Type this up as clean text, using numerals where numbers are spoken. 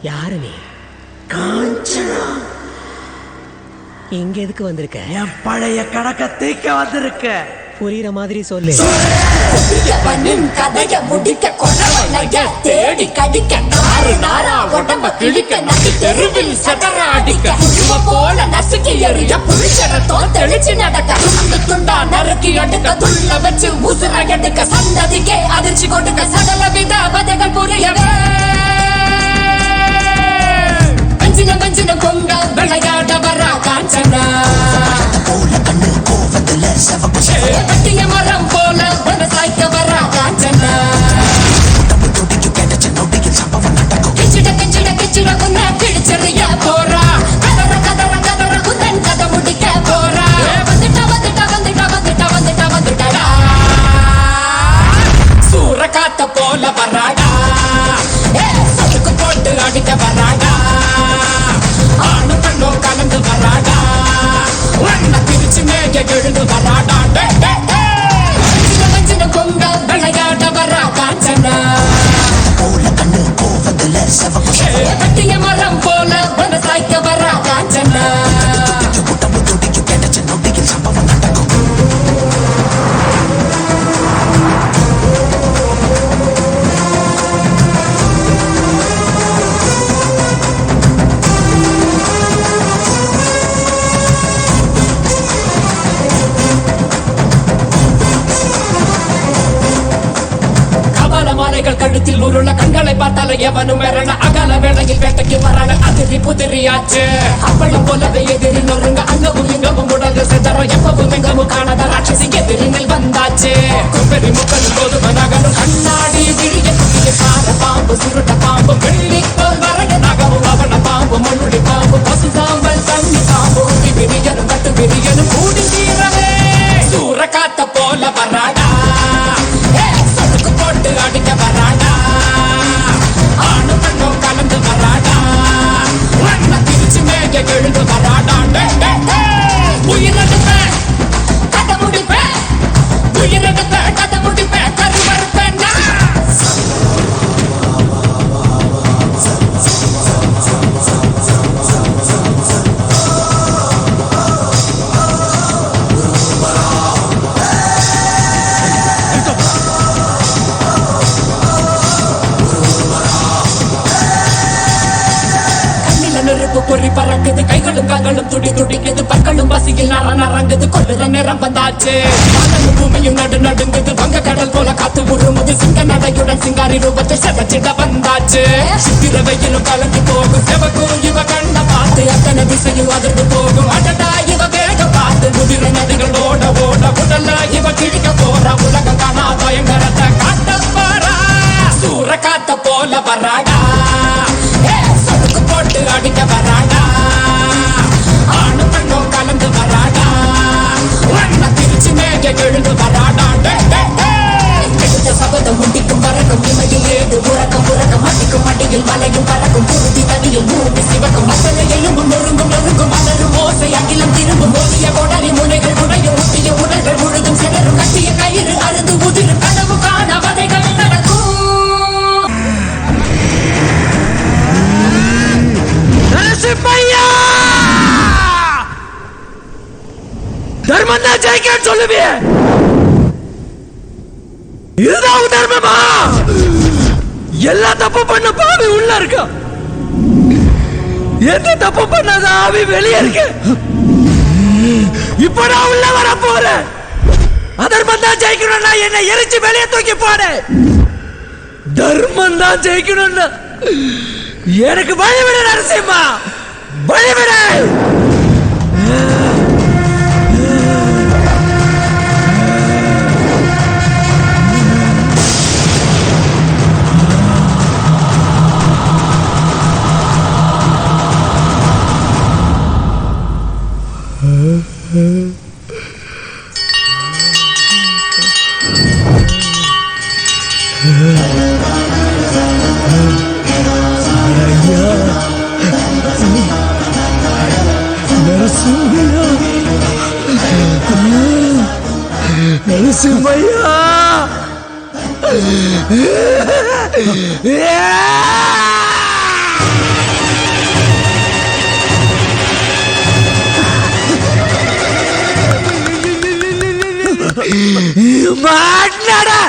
யாரு நீ? காஞ்சனா. இங்க எதுக்கு வந்திருக்க? என் பழைய கணக்க தீக்க வந்திருக்க. புரியுற மாதிரி சொல்லு. கதைய முடிக்க கொடவளைய தேடி கடிக்க நாறு நாரா உடம்ப கிழிக்க நதி தெருவில் சதற அடிக்க புழுவ போல நசுக்கி எறிய புருஷனத்தோ தெளிச்சு நடக்க துண்டு துண்டா நறுக்கி எடுக்க துள்ள வச்சு உசுர எடுக்க சந்ததிக்கே அதிர்ச்சி கொடுக்க சகல வித வதைகள் புரியவே மஞ்சின பொங்க விளையாட வரா காஞ்சனா பட்டிய மரம் போல விவசாய்க்க வரா காஞ்சனா கிச்சிட குன்ன கிழிச்செறிய போறா கதற குந்தன் கதை முடிக்க போறா வந்துட்டா சூற காத்த போல வராடா சொலுக்கு போட்டு அடிக்க வராடா ஆணு பெண்ணோ கலந்து வராடா ஒன்ன பிரிச்சு மேய எழுந்து வராடா மஞ்சின பொங்க விளையாட வரா காஞ்சனா பட்டிய மரம் போல விவசாய்க்க வரா காஞ்சனா கழுத்தில் உருள கண்களை பார்த்தால எவனும் மிரள அகல வேளையில் வேட்டைக்கு வராங்க அதிரி புதிரியாச்சு அப்பளம் போலவே எதிரி நொறுங்க அங்கவும் இங்கவும் உடல் செதற எப்பவும் எங்கவும் காணாத ராட்சசி எதிரினில் வந்தாச்சு குப்பெரி முக்கல் போது மனகனும் கண்ணாடி விழிய குட்டிய பார பாம்பு சுருட்ட பாம்பு வெள்ளி போல் வரைய நகவும் அவன பாம்பு மண்ணுடி பாம்பு பசு சாம்பல் தண்ணி பாம்பு ஊட்டி விரியனும் கட்டு விரியனும் கூடி தீரவே சூற காத்த போல வராடா சொலுக்கு போட்டு அடிக்க வராடா ஆணு பெண்ணோ கலந்து வராடா ஒன்ன பிரிச்சு மேய எழுந்து வராடா உயிரெடுப்பேன் கதை முடிப்பேன் உயிரெடுப்பேன் கதை முடிப்பேன் கருவறுப்பேன் பொறி பறக்குது கைகளும் கால்களும் துடி துடிக்குது பற்களும் பசியில் நரங்குது கொள்ளுற நேரம் வந்தாச்சு பூமியும் நடு நடுங்குது வங்க கடல் போல காத்து உருமுது சிங்க நடையுடன் சிங்காரி ரூபத்தை சதச்சிட வந்தாச்சு சித்திர வெயிலும் கலந்து போகும் செவக்கும் இவ கண்ண பார்த்து அத்தனை திசையும் அதிர்ந்து போகும் அடடா இவ வேக பார்த்து முதிர நதிகள் ஓட ஓட உடல்ல இவ கிழிக்க போற உலகம் காணா பயங்கரத்தை காட்ட பாரா சூற காத்த போல வராடா சொலுக்கு போட்டு அடிக்க வராடா ஆணு பெண்ணோ கலந்து வராடா ஒன்ன பிரிச்சு மேய எழுந்து வராடா எடுத்த சபதம் முடிக்கும் பறக்கும் இமையில் ஏது உறக்கம் அடிக்கும் அடியில் மலையும் பறக்கும் குருதி தனியில் மூடி சிவக்கும் மசலை எலும்பும் நொறுங்கும் மலரும் ஓசை அகிலம் திரும்பும் ஓதிய கோடரி முனைகள் உடையும் ஒட்டிய உடல்கள் முழுதும் சிலரும் கட்டிய கயிறு அறுந்து உதிரும் கனவு காண வதைகள் நடக்கும் தர்மம் தான் ஜெயிக்க சொல்லுவிய இதுதான் தர்மமா? எல்லா தப்பு பண்ண பாவி உள்ள இருக்க, எந்த தப்பு பண்ணாத ஆவி வெளியே இருக்கு. இப்ப நான் உள்ள வர போறேன். அதர்மம் தான் ஜெயிக்கணும்னா என்னை எரிச்சு வெளியே தூக்கி போடு. தர்மம் தான் ஜெயிக்கணும்னா எனக்கு வழிவிட நரசிம்மா, வழிவிட. நரசிம்மையா மாட்டடா